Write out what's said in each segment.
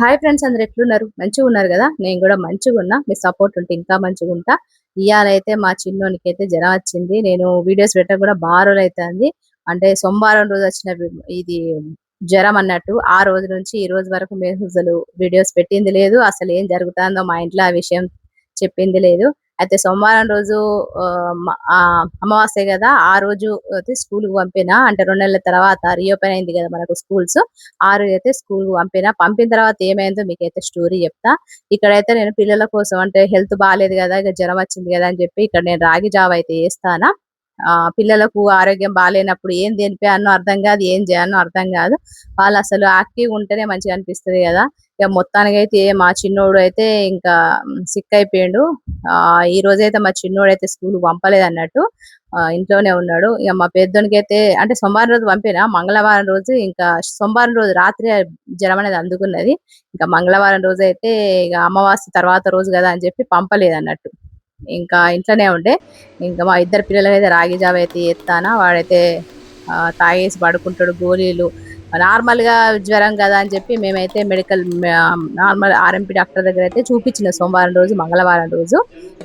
Hi friends, అందరు ఎట్లున్నారు? మంచిగా ఉన్నారు కదా? నేను కూడా మంచిగా ఉన్నా. మీ సపోర్ట్ ఉంటే ఇంకా మంచిగా ఉంటా. ఇయాలైతే మా చిన్నోనికి అయితే జ్వరం వచ్చింది. నేను వీడియోస్ పెట్టక కూడా బాగా రోజులు అవుతుంది. అంటే సోమవారం రోజు వచ్చిన ఇది జ్వరం అన్నట్టు. ఆ రోజు నుంచి ఈ రోజు వరకు మేము అసలు వీడియోస్ పెట్టింది లేదు. అసలు ఏం జరుగుతుందో మా ఇంట్లో ఆ విషయం చెప్పింది లేదు. అయితే సోమవారం రోజు అమావాస్య కదా, ఆ రోజు అయితే స్కూల్ కి పంపిన. అంటే 2 నెలల తర్వాత రీఓపెన్ అయింది కదా మనకు స్కూల్స్. ఆ రోజు అయితే స్కూల్ పంపిన తర్వాత ఏమైందో మీకైతే స్టోరీ చెప్తా. ఇక్కడైతే నేను పిల్లల కోసం అంటే హెల్త్ బాగాలేదు కదా, ఇక జ్వరం వచ్చింది కదా అని చెప్పి ఇక్కడ నేను రాగి జావ అయితే చేస్తానా. పిల్లలకు ఆరోగ్యం బాగాలేనప్పుడు ఏం తినిపియాలనో అర్థం కాదు, ఏం చేయాలనో అర్థం కాదు. వాళ్ళు అసలు యాక్టివ్ ఉంటేనే మంచిగా అనిపిస్తది కదా. ఇక మొత్తానికైతే మా చిన్నోడు అయితే ఇంకా సిక్ అయిపోయిండు. ఈ రోజైతే మా చిన్నోడైతే స్కూల్ పంపలేదు అన్నట్టు. ఇంట్లోనే ఉన్నాడు. ఇక మా పెద్దోనికైతే అంటే సోమవారం రోజు పంపిన, మంగళవారం రోజు ఇంకా సోమవారం రోజు రాత్రి జ్వరం అనేది అందుకున్నది. ఇంకా మంగళవారం రోజు అయితే ఇక అమావాస్య తర్వాత రోజు కదా అని చెప్పి పంపలేదు అన్నట్టు. ఇంకా ఇంట్లోనే ఉండే. ఇంకా మా ఇద్దరు పిల్లలకైతే రాగి జావ అయితే ఎత్తానా. వాడైతే తాగేసి పడుకుంటాడు. గోళీలు నార్మల్ గా జ్వరం కదా అని చెప్పి మేమైతే నార్మల్ ఆర్ఎంపీ డాక్టర్ దగ్గర అయితే చూపించిన సోమవారం రోజు మంగళవారం రోజు.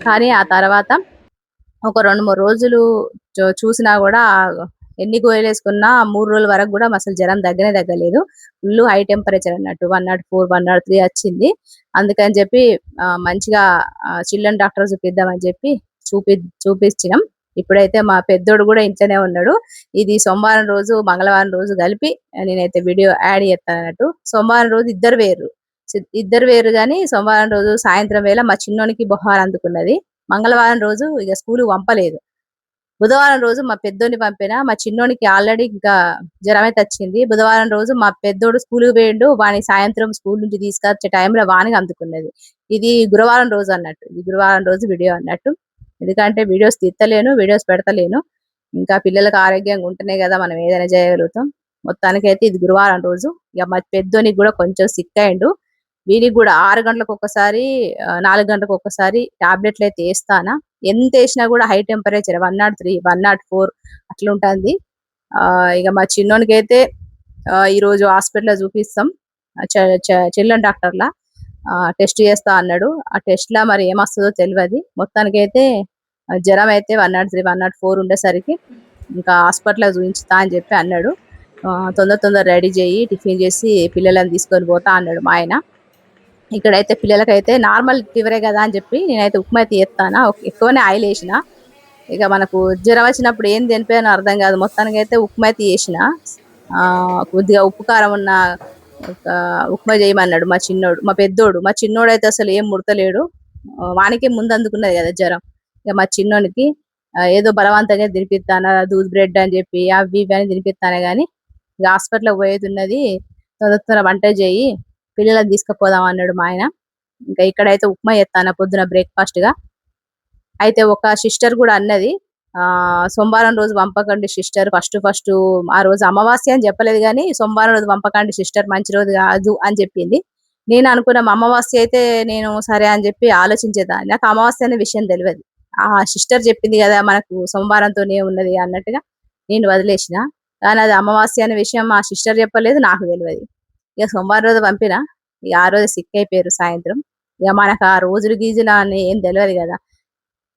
కానీ ఆ తర్వాత ఒక 2, 3 రోజులు చూసినా కూడా ఎన్ని గోళీలు వేసుకున్నా 3 రోజుల వరకు కూడా అసలు జ్వరం తగ్గలేదు. ఫుల్ హై టెంపరేచర్ అన్నట్టు 104, 103 వచ్చింది. అందుకని చెప్పి మంచిగా చిల్డ్రన్ డాక్టర్ చూపిద్దామని చెప్పి చూపి చూపించినాం. ఇప్పుడైతే మా పెద్దోడు కూడా ఇంట్లోనే ఉన్నాడు. ఇది సోమవారం రోజు మంగళవారం రోజు కలిపి నేనైతే వీడియో యాడ్ చేస్తాను అన్నట్టు. సోమవారం రోజు ఇద్దరు వేరు కానీ సోమవారం రోజు సాయంత్రం వేళ మా చిన్నోనికి బొహారం అందుకున్నది. మంగళవారం రోజు ఇక స్కూల్ పంపలేదు. బుధవారం రోజు మా పెద్దోని పంపిన. మా చిన్నోనికి ఆల్రెడీ ఇంకా జ్వరం అయితే వచ్చింది. బుధవారం రోజు మా పెద్దోడు స్కూల్కి పోయిండు. వాని సాయంత్రం స్కూల్ నుంచి తీసుకొచ్చే టైంలో వానికి అందుకున్నది. ఇది గురువారం రోజు అన్నట్టు. ఇది గురువారం రోజు వీడియో అన్నట్టు. ఎందుకంటే వీడియోస్ తీస్తలేను, వీడియోస్ పెడతలేను. ఇంకా పిల్లలకు ఆరోగ్యంగా ఉంటేనే కదా మనం ఏదైనా చేయగలుగుతాం. మొత్తానికైతే ఇది గురువారం రోజు. ఇక మా పెద్దోనికి కూడా కొంచెం సిక్ అయిండు. వీనికి కూడా 6 గంటలకు ఒకసారి 4 గంటలకు ఒకసారి టాబ్లెట్లు అయితే వేస్తానా. ఎంత వేసినా కూడా హై టెంపరేచర్ 103, 104 అట్లా ఉంటుంది. ఇక మా చిన్నోనికి అయితే ఈ రోజు హాస్పిటల్లో చూపిస్తాం. చిల్డ్రన్ డాక్టర్లా టెస్ట్ చేస్తా అన్నాడు. ఆ టెస్ట్ లా మరి ఏమొస్తుందో తెలియదు. మొత్తానికైతే జ్వరం అయితే 103, 104 ఉండేసరికి ఇంకా హాస్పిటల్లో చూపించుతా అని చెప్పి అన్నాడు. తొందర రెడీ చేయి, టిఫిన్ చేసి పిల్లలని తీసుకొని పోతా అన్నాడు మా ఆయన. ఇక్కడైతే పిల్లలకైతే నార్మల్ ఫీవరే కదా అని చెప్పి నేనైతే ఉప్మా అయితే చేస్తానా. ఎక్కువనే ఆయిల్ వేసిన. ఇక మనకు జ్వరం వచ్చినప్పుడు ఏం తినిపోయానో అర్థం కాదు. మొత్తానికి అయితే ఉప్మా అయితే చేసిన. కొద్దిగా ఉప్పు కారం ఉన్న ఉప్మా చేయమన్నాడు మా పెద్దోడు. మా చిన్నోడు అయితే అసలు ఏం ముడతలేడు. వానికే ముందు అందుకున్నది కదా జ్వరం. ఇక మా చిన్నోనికి ఏదో బలవంతంగా తినిపిస్తానా, దూద్ బ్రెడ్ అని చెప్పి అవి ఇవి అని తినిపిస్తానే కానీ ఇక హాస్పిటల్కి పోయేది ఉన్నది. తొందర వంట చేయి, పిల్లలను తీసుకుపోదాం అన్నాడు మా ఆయన. ఇంకా ఇక్కడైతే ఉప్మా చేస్తాను పొద్దున బ్రేక్ఫాస్ట్ గా. అయితే ఒక సిస్టర్ కూడా అన్నది, సోమవారం రోజు పంపకండి సిస్టర్, ఫస్ట్ ఆ రోజు అమావాస్య అని చెప్పలేదు కానీ సోమవారం రోజు పంపకండి సిస్టర్, మంచి రోజు కాదు అని చెప్పింది. నేను అనుకున్న అమావాస్య అయితే నేను సరే అని చెప్పి ఆలోచించేదాన్ని. నాకు అమావాస్య అనే విషయం తెలియదు. ఆ సిస్టర్ చెప్పింది కదా మనకు సోమవారంతోనే ఉన్నది అన్నట్టుగా నేను వదిలేసిన. కానీ అది అమావాస్య అనే విషయం ఆ సిస్టర్ చెప్పలేదు, నాకు తెలియదు. ఇక సోమవారం రోజు పంపిన. ఇక ఆ రోజు సిక్ అయిపోయారు సాయంత్రం. ఇక మనకు ఆ రోజులు గీజులు అని ఏం తెలియదు కదా.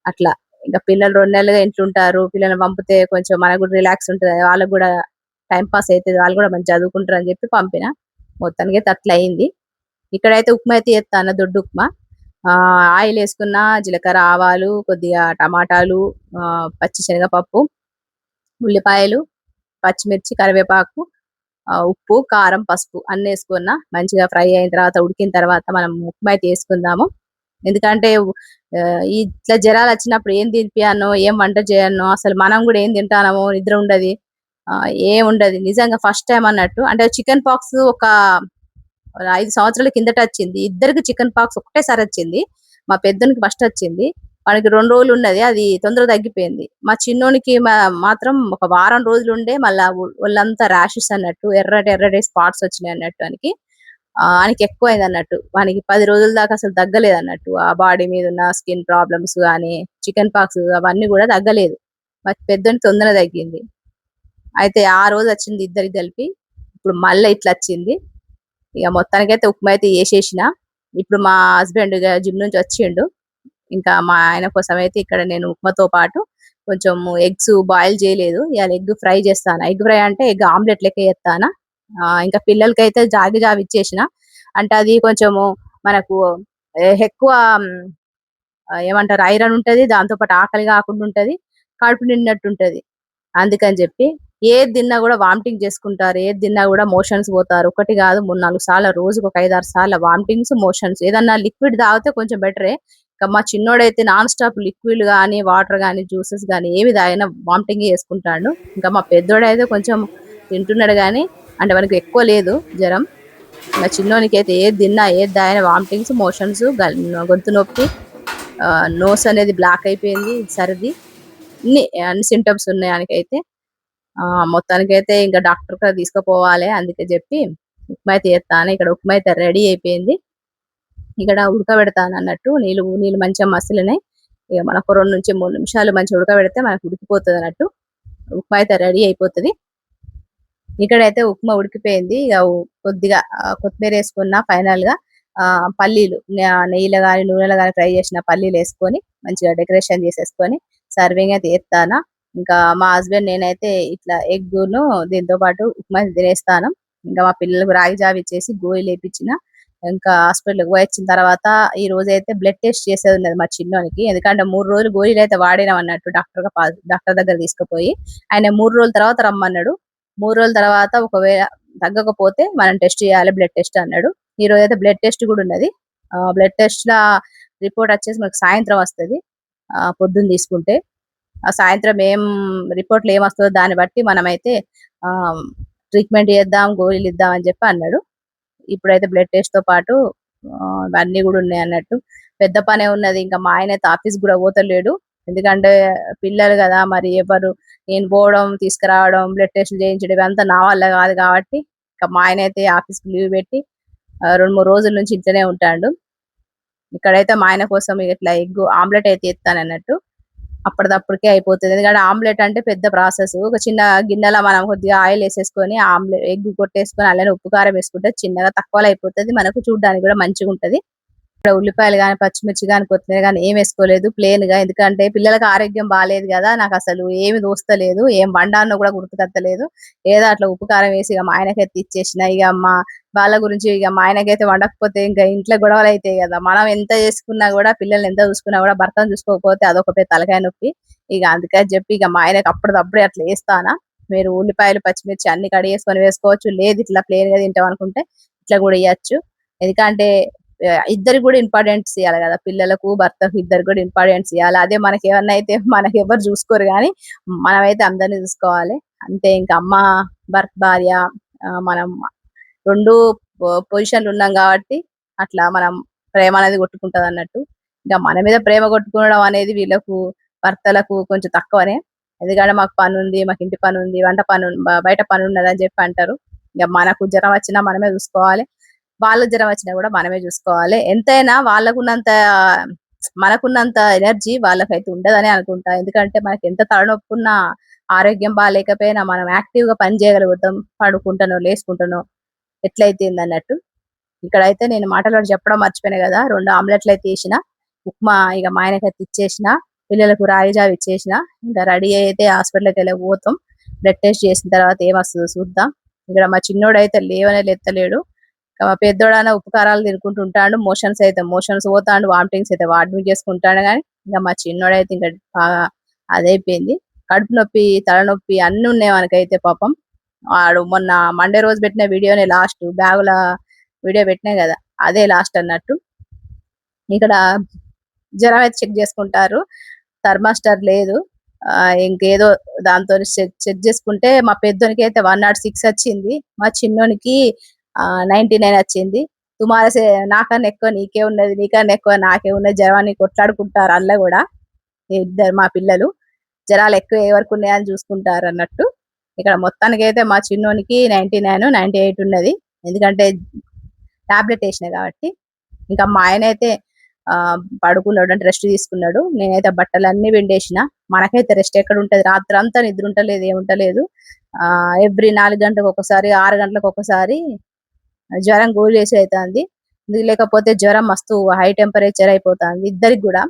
అట్లా ఇంకా పిల్లలు 2 నెలలుగా ఇంట్లో ఉంటారు. పిల్లల్ని పంపితే కొంచెం మనకు కూడా రిలాక్స్ ఉంటుంది, వాళ్ళకు కూడా టైం పాస్ అవుతుంది, వాళ్ళు కూడా మంచి చదువుకుంటారు అని చెప్పి పంపిన. మొత్తానికి అయితే అట్లా అయింది. ఇక్కడైతే ఉప్మా అయితే చేస్తాను, దొడ్డు ఉప్మా. ఆయిల్ వేసుకున్న, జీలకర్ర, ఆవాలు, కొద్దిగా టమాటాలు, పచ్చి శనగపప్పు, ఉల్లిపాయలు, పచ్చిమిర్చి, కరివేపాకు, ఉప్పు, కారం, పసుపు అన్నీ వేసుకున్న. మంచిగా ఫ్రై అయిన తర్వాత ఉడికిన తర్వాత మనం ఉప్మా అయితే వేసుకుందాము. ఎందుకంటే ఇట్లా జ్వరాలు వచ్చినప్పుడు ఏం తినిపియానో, ఏం వంట చేయనో, అసలు మనం కూడా ఏం తింటానో నిద్ర ఉండదు, ఏం ఉండదు నిజంగా. ఫస్ట్ టైం అన్నట్టు. అంటే చికెన్ పాక్స్ ఒక 5 సంవత్సరాల కిందట వచ్చింది. ఇద్దరికి చికెన్ పాక్స్ ఒకటేసారి వచ్చింది. మా పెద్దోనికి ఫస్ట్ వచ్చింది. వానికి 2 రోజులు ఉన్నది, అది తొందరగా తగ్గిపోయింది. మా చిన్నోనికి మాత్రం ఒక వారం రోజులు ఉండే మళ్ళా ఒళ్ళంతా ర్యాషెస్ అన్నట్టు, ఎర్రటి స్పాట్స్ వచ్చినాయి అన్నట్టు వానికి. ఆయనకి ఎక్కువైంది అన్నట్టు. వానికి 10 రోజుల దాకా అసలు తగ్గలేదు అన్నట్టు. ఆ బాడీ మీద ఉన్న స్కిన్ ప్రాబ్లమ్స్ కానీ, చికెన్ పాక్స్ అవన్నీ కూడా తగ్గలేదు. మా పెద్దోనికి తొందరగా తగ్గింది. అయితే ఆ రోజు వచ్చింది ఇద్దరికి కలిపి. ఇప్పుడు మళ్ళీ ఇట్లా వచ్చింది. ఇక మొత్తానికైతే ఉప్మా అయితే చేసేసిన. ఇప్పుడు మా హస్బెండ్ జిమ్ నుంచి వచ్చిండు. ఇంకా మా ఆయన కోసం అయితే ఇక్కడ నేను ఉప్మాతో పాటు కొంచెం ఎగ్స్ బాయిల్ చేయలేదు, ఇవాళ ఎగ్ ఫ్రై చేస్తాను. ఎగ్ ఫ్రై అంటే ఎగ్ ఆమ్లెట్ లెక్క చేస్తాను. ఇంకా పిల్లలకైతే జాగి జావి ఇచ్చేసిన. అంటే అది కొంచెము మనకు ఎక్కువ ఏమంటారు ఐరన్ ఉంటది, దాంతో పాటు ఆకలి కాకుండా ఉంటది, కడుపు నిండినట్టు ఉంటది. అందుకని చెప్పి ఏది తిన్నా కూడా వామిటింగ్ చేసుకుంటారు, ఏది తిన్నా కూడా మోషన్స్ పోతారు. ఒకటి కాదు 3-4 సార్లు, రోజుకు ఒక 5-6 సార్లు వామిటింగ్స్, మోషన్స్. ఏదన్నా లిక్విడ్ తాగితే కొంచెం బెటరే. ఇంకా మా చిన్నోడైతే నాన్ స్టాప్ లిక్విడ్ గానీ, వాటర్ గానీ, జ్యూసెస్ గానీ ఏవి తాగినా వామిటింగ్ చేసుకుంటాడు. ఇంకా మా పెద్దోడైతే కొంచెం తింటున్నాడు గానీ, అంటే మనకి ఎక్కువ లేదు జ్వరం. మా చిన్నోనికి అయితే ఏది తిన్నా ఏది తాగినా వామిటింగ్స్, మోషన్స్, గొంతు నొప్పి, నోస్ అనేది బ్లాక్ అయిపోయింది, సర్ది, అన్ని సింటమ్స్ ఉన్నాయి ఆయనకైతే. మొత్తానికైతే ఇంకా డాక్టర్ దగ్గర తీసుకుపోవాలి. అందుకే చెప్పి ఉప్మా అయితే చేస్తాను. ఇక్కడ ఉప్మా అయితే రెడీ అయిపోయింది. ఇక్కడ ఉడకబెడతాను అన్నట్టు. నీళ్ళు మంచిగా మసిలినాయి. ఇక మనకు 2-3 నిమిషాలు మంచిగా ఉడకబెడితే మనకు ఉడికిపోతుంది అన్నట్టు. ఉప్మా అయితే రెడీ అయిపోతుంది. ఇక్కడైతే ఉప్మా ఉడికిపోయింది. ఇక కొద్దిగా కొత్తిమీర వేసుకున్న ఫైనల్ గా పల్లీలు నెయ్యిలో కానీ నూనెలో కానీ ఫ్రై చేసిన పల్లీలు వేసుకొని మంచిగా డెకరేషన్ చేసేసుకొని సర్వింగ్ అయితే చేస్తాను. ఇంకా మా హస్బెండ్ నేనైతే ఇట్లా ఎగ్గును దీంతో పాటు ఉప్మా తినేస్తాను. ఇంకా మా పిల్లలకు రాగి జావ ఇచ్చేసి గోళీలు వేయించిన. ఇంకా హాస్పిటల్కి పోయి వచ్చిన తర్వాత ఈ రోజు అయితే బ్లడ్ టెస్ట్ చేసేది ఉన్నది మా చిన్నోనికి. ఎందుకంటే 3 రోజులు గోళీలు అయితే వాడినాం అన్నట్టు. డాక్టర్ దగ్గర తీసుకుపోయి ఆయన 3 రోజుల తర్వాత రమ్మన్నాడు. 3 రోజుల తర్వాత ఒకవేళ తగ్గకపోతే మనం టెస్ట్ చేయాలి, బ్లడ్ టెస్ట్ అన్నాడు. ఈ రోజు అయితే బ్లడ్ టెస్ట్ కూడా ఉన్నది. బ్లడ్ టెస్ట్ ల రిపోర్ట్ వచ్చేసి మనకు సాయంత్రం వస్తుంది. పొద్దున్న తీసుకుంటే ఆ సాయంత్రం రిపోర్ట్లు ఏమొస్తుందో దాన్ని బట్టి మనమైతే ట్రీట్మెంట్ చేద్దాం, గోళీలు ఇద్దాం అని చెప్పి అన్నాడు. ఇప్పుడైతే బ్లడ్ టెస్ట్ తో పాటు ఇవన్నీ కూడా ఉన్నాయి అన్నట్టు. పెద్ద పనే ఉన్నది. ఇంకా మా ఆయన అయితే ఆఫీస్ కూడా పోతలేడు. ఎందుకంటే పిల్లలు కదా, మరి ఎవరు నేను పోవడం తీసుకురావడం బ్లడ్ టెస్ట్ చేయించడం ఇవంతా నా వల్ల కాదు కాబట్టి ఇంకా మా ఆయన అయితే ఆఫీస్ లీవ్ పెట్టి 2-3 రోజుల నుంచి ఇంట్లోనే ఉంటాడు. ఇక్కడైతే మా ఆయన కోసం ఇట్లా ఎగ్ ఆమ్లెట్ అయితే ఇస్తాను అన్నట్టు. అప్పటిదప్పటికే అయిపోతుంది. ఎందుకంటే ఆమ్లెట్ అంటే పెద్ద ప్రాసెస్. ఒక చిన్న గిన్నెలో మనం కొద్దిగా ఆయిల్ వేసేసుకొని ఎగ్ కొట్టేసుకొని అలానే ఉప్పు కారం వేసుకుంటే చిన్నగా తక్కువలో అయిపోతుంది, మనకు చూడడానికి కూడా మంచిగా ఉంటది. ఇక్కడ ఉల్లిపాయలు గాని, పచ్చిమిర్చి గాని, కొత్తిమీర గాని ఏం వేసుకోలేదు, ప్లేన్ గా. ఎందుకంటే పిల్లలకు ఆరోగ్యం బాగాలేదు కదా, నాకు అసలు ఏమి దోస్తలేదు, ఏం వండానో కూడా గుర్తుకత్తలేదు. ఏదో అట్లా ఉప్పు కారం వేసి ఇక మా ఆయనకైతే ఇచ్చేసిన. ఇక వాళ్ళ గురించి ఇక మా ఆయనకైతే వండకపోతే ఇంకా ఇంట్లో గొడవలు అవుతాయి కదా. మనం ఎంత చేసుకున్నా కూడా, పిల్లల్ని ఎంత చూసుకున్నా కూడా భర్తను చూసుకోకపోతే అదొక పెద్ద తలకాయ నొప్పి. ఇక అందుకని చెప్పి ఇక మా ఆయనకి అప్పటిదప్పుడే అట్లా వేస్తానా. మీరు ఉల్లిపాయలు, పచ్చిమిర్చి అన్ని కడిగేసుకొని వేసుకోవచ్చు, లేదు ఇట్లా ప్లేన్ గా తింటాం అనుకుంటే ఇట్లా కూడా ఇవ్వచ్చు. ఎందుకంటే ఇద్దరికి కూడా ఇంపార్టెన్స్ ఇవ్వాలి కదా, పిల్లలకు భర్తకు ఇద్దరికి కూడా ఇంపార్టెన్స్ ఇవ్వాలి. అదే మనకి ఏమన్నా అయితే మనకి ఎవరు చూసుకోరు కానీ మనమైతే అందరినీ చూసుకోవాలి. అంతే. ఇంకా అమ్మ, భార్య, మనం 2 పొజిషన్లు ఉన్నాం కాబట్టి అట్లా మనం ప్రేమ అనేది కొట్టుకుంటది అన్నట్టు. ఇంకా మన మీద ప్రేమ కొట్టుకోవడం అనేది వీళ్ళకు భర్తలకు కొంచెం తక్కువనే. ఎందుకంటే మాకు పని ఉంది, మాకు ఇంటి పని ఉంది, వంట పని బయట పని ఉన్నది అని చెప్పి అంటారు. ఇక మనకు జ్వరం వచ్చినా మనమే చూసుకోవాలి, వాళ్ళ జ్వరం వచ్చినా కూడా మనమే చూసుకోవాలి. ఎంతైనా మనకున్నంత ఎనర్జీ వాళ్ళకైతే ఉండదని అనుకుంటా. ఎందుకంటే మనకి ఎంత తలనొప్పి ఉన్నా, ఆరోగ్యం బాగాలేకపోయినా మనం యాక్టివ్ గా పని చేయగలుగుతాం, పడుకుంటానో లేసుకుంటానో ఎట్లయితే అన్నట్టు. ఇక్కడైతే నేను మాటలు చెప్పడం మర్చిపోయినా కదా, 2 ఆమ్లెట్లు అయితే వేసిన. ఉప్మా ఇక మా ఆయనకైతే ఇచ్చేసిన, పిల్లలకు రాగి జావ ఇచ్చేసిన. ఇంకా రెడీ అయితే హాస్పిటల్కి వెళ్ళి పోతాం. బ్లడ్ టెస్ట్ చేసిన తర్వాత ఏమొస్తుందో చూద్దాం. ఇక్కడ మా చిన్నోడు అయితే లేవనే లేత్తలేడు. మా పెద్దోడైనా ఉప్పు కారాలు తినుకుంటూ ఉంటాడు. మోషన్స్ పోతాడు, వామిటింగ్స్ అయితే వాటిని చేసుకుంటాడు. కానీ ఇంకా మా చిన్నోడైతే ఇంకా బాగా అదైపోయింది. కడుపు నొప్పి, తలనొప్పి అన్ని ఉన్నాయి మనకైతే పాపం. వాడు మొన్న మండే రోజు పెట్టిన వీడియోనే లాస్ట్, బ్యాగుల వీడియో పెట్టినా కదా అదే లాస్ట్ అన్నట్టు. ఇక్కడ జ్వరం అయితే చెక్ చేసుకుంటారు, థర్మాస్టర్ లేదు. ఇంకేదో దాంతో చెక్ చేసుకుంటే మా పెద్దోనికి అయితే 106 వచ్చింది, మా చిన్నోనికి 99 వచ్చింది. తుమారసే నాకన్నా ఎక్కువ నీకే ఉన్నది, నీకన్నా ఎక్కువ నాకే ఉన్నది, జ్వరాన్ని కొట్లాడుకుంటారు అందులో కూడా. ఇద్దరు మా పిల్లలు జ్వరాలు ఎక్కువ ఏ వరకు ఉన్నాయని చూసుకుంటారు అన్నట్టు. ఇక్కడ మొత్తానికి అయితే మా చిన్నోనికి 99, 98 ఉన్నది. ఎందుకంటే టాబ్లెట్ వేసిన కాబట్టి. ఇంకా మా ఆయన అయితే పడుకున్నాడు, అంటే రెస్ట్ తీసుకున్నాడు. నేనైతే బట్టలన్నీ పిండేసిన. మనకైతే రెస్ట్ ఎక్కడ ఉంటది, రాత్రి అంతా నిద్ర ఉంటలేదు, ఏముంటలేదు. ఎవ్రీ 4 గంటలకు ఒకసారి, 6 గంటలకు ఒకసారి జ్వరం గోళీ వేసి అవుతుంది. లేకపోతే జ్వరం మస్తు హై టెంపరేచర్ అయిపోతుంది ఇద్దరికి కూడా.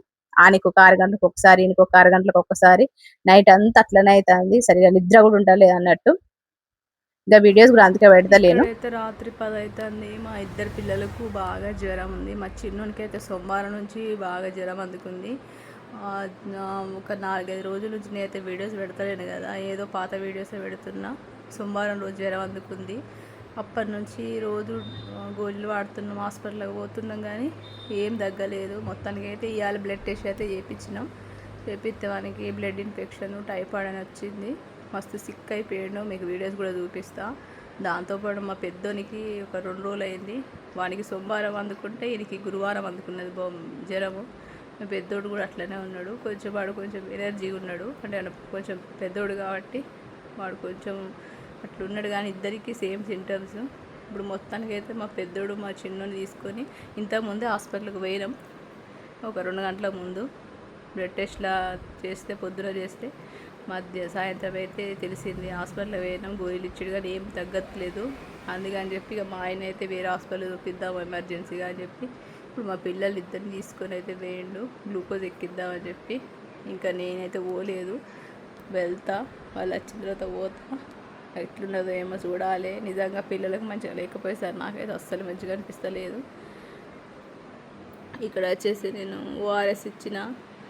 ఆనికి ఒక 6 గంటలకు ఒకసారి, ఈయనకి ఒక 6 గంటలకు ఒకసారి. నైట్ అంతా అట్లనే అవుతుంది, సరిగా నిద్ర కూడా ఉంటలేదు అన్నట్టు. ఇంకా వీడియోస్ కూడా అందుకే పెడతలేను. ఇక్కడైతే రాత్రి 10 అవుతుంది. మా ఇద్దరు పిల్లలకు బాగా జ్వరం ఉంది. మా చిన్నోనికి అయితే సోమవారం నుంచి బాగా జ్వరం అందుకుంది. ఒక 4-5 రోజుల నుంచి నేనైతే వీడియోస్ పెడతలేను కదా, ఏదో పాత వీడియోసే పెడుతున్నా. సోమవారం రోజు జ్వరం అందుకుంది. అప్పటి నుంచి రోజు గోళీలు వాడుతున్నాం, హాస్పిటల్కి పోతున్నాం కానీ ఏం తగ్గలేదు. మొత్తానికి అయితే ఇవాళ బ్లడ్ టెస్ట్ అయితే చేయించినాం. చేపిస్తే వానికి బ్లడ్ ఇన్ఫెక్షన్ టైఫాయిడ్ అని వచ్చింది. మస్తు సిక్ అయిపోయాడు. మీకు వీడియోస్ కూడా చూపిస్తా. దాంతోపాటు మా పెద్దోనికి ఒక 2 రోజులు అయింది. వానికి సోమవారం అందుకుంటే ఈయనకి గురువారం అందుకున్నది జ్వరము. మా పెద్దోడు కూడా అట్లనే ఉన్నాడు. వాడు కొంచెం ఎనర్జీగా ఉన్నాడు, అంటే కొంచెం పెద్దోడు కాబట్టి వాడు కొంచెం అట్లున్నాడు. కానీ ఇద్దరికి సేమ్ సింటమ్స్. ఇప్పుడు మొత్తానికి అయితే మా పెద్దోడు మా చిన్నోని తీసుకొని ఇంతకుముందే హాస్పిటల్కి పోయినాం. ఒక 2 గంటల ముందు బ్లడ్ టెస్ట్లా చేస్తే, పొద్దున చేస్తే సాయంత్రం అయితే తెలిసింది. హాస్పిటల్లో పోయినాం, గోళీలు ఇచ్చాడు కానీ ఏం తగ్గట్లేదు. అందుకని చెప్పి ఇక మా ఆయన అయితే వేరే హాస్పిటల్ చూపిద్దాం ఎమర్జెన్సీగా అని చెప్పి ఇప్పుడు మా పిల్లలు ఇద్దరిని తీసుకొని అయితే వేయండు, గ్లూకోజ్ ఎక్కిద్దామని చెప్పి. ఇంకా నేనైతే పోలేదు, వెళ్తా. వాళ్ళు వచ్చిన తర్వాత పోతా. ఎట్లున్నదో ఏమో చూడాలి. నిజంగా పిల్లలకు మంచిగా లేకపోయేసరి నాకైతే అస్సలు మంచిగా అనిపిస్తలేదు. ఇక్కడ వచ్చేసి నేను ఓఆర్ఎస్ ఇచ్చిన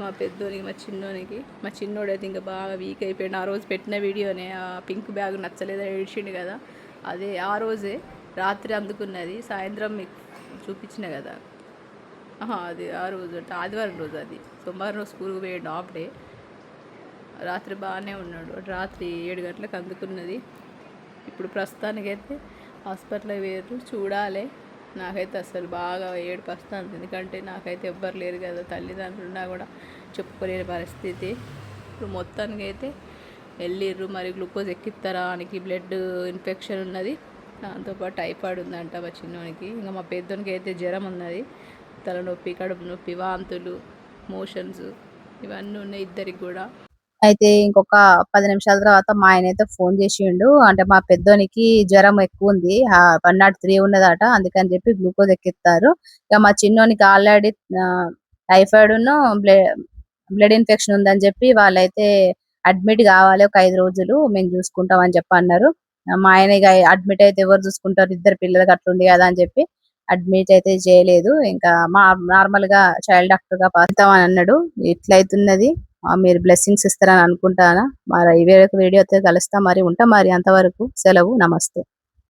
మా పెద్దోనికి, మా చిన్నోనికి. మా చిన్నోడు అయితే ఇంకా బాగా వీక్ అయిపోయాడు. ఆ రోజు పెట్టిన వీడియోనే, ఆ పింక్ బ్యాగ్ నచ్చలేదు ఏడ్చిండు కదా, అదే ఆ రోజే రాత్రి అందుకున్నది. సాయంత్రం మీకు చూపించిన కదా, అది ఆ రోజు అంటే ఆదివారం రోజు. అది సోమవారం రోజు స్కూల్కి పోయాడు, హాఫ్ డే. రాత్రి బాగానే ఉన్నాడు. రాత్రి 7 గంటలకు అందుకున్నది. ఇప్పుడు ప్రస్తుతానికైతే హాస్పిటల్ వేరు, చూడాలి. నాకైతే అసలు బాగా ఏడుపు వస్తుంది, ఎందుకంటే నాకైతే ఎవ్వరు లేరు కదా, తల్లిదండ్రులు ఉన్నా కూడా చెప్పుకోలేని పరిస్థితి. ఇప్పుడు మొత్తానికి అయితే వెళ్ళిర్రు. మరి గ్లూకోజ్ ఎక్కిస్తారా, ఆయనకి బ్లడ్ ఇన్ఫెక్షన్ ఉన్నది, దాంతోపాటు టైఫాయిడ్ ఉందంట మా చిన్నోనికి. ఇంకా మా పెద్దోనికి అయితే జ్వరం ఉన్నది, తలనొప్పి, కడుపు నొప్పి, వాంతులు, మోషన్స్ ఇవన్నీ ఉన్నాయి ఇద్దరికి కూడా. అయితే ఇంకొక 10 నిమిషాల తర్వాత మా ఆయన అయితే ఫోన్ చేసిండు. అంటే మా పెద్దోనికి జ్వరం ఎక్కువ ఉంది, 103 ఉన్నదట, అందుకని చెప్పి గ్లూకోజ్ ఎక్కిస్తారు. ఇక మా చిన్నోనికి ఆల్రెడీ టైఫాయిడ్ బ్లడ్ ఇన్ఫెక్షన్ ఉందని చెప్పి వాళ్ళైతే అడ్మిట్ కావాలి, ఒక 5 రోజులు మేము చూసుకుంటాం అని చెప్పి అన్నారు. మా ఆయన ఇక అడ్మిట్ అయితే ఎవరు చూసుకుంటారు, ఇద్దరు పిల్లలకి అట్లుంది కదా అని చెప్పి అడ్మిట్ అయితే చేయలేదు. ఇంకా నార్మల్ గా చైల్డ్ డాక్టర్ గా పంపుతామని అన్నాడు. ఇట్లయితున్నది. మీరు బ్లెస్సింగ్స్ ఇస్తారని అనుకుంటానా. మరి వేరొక వీడియోతో కలుస్తా, మరి ఉంటా. మరి అంతవరకు సెలవు, నమస్తే.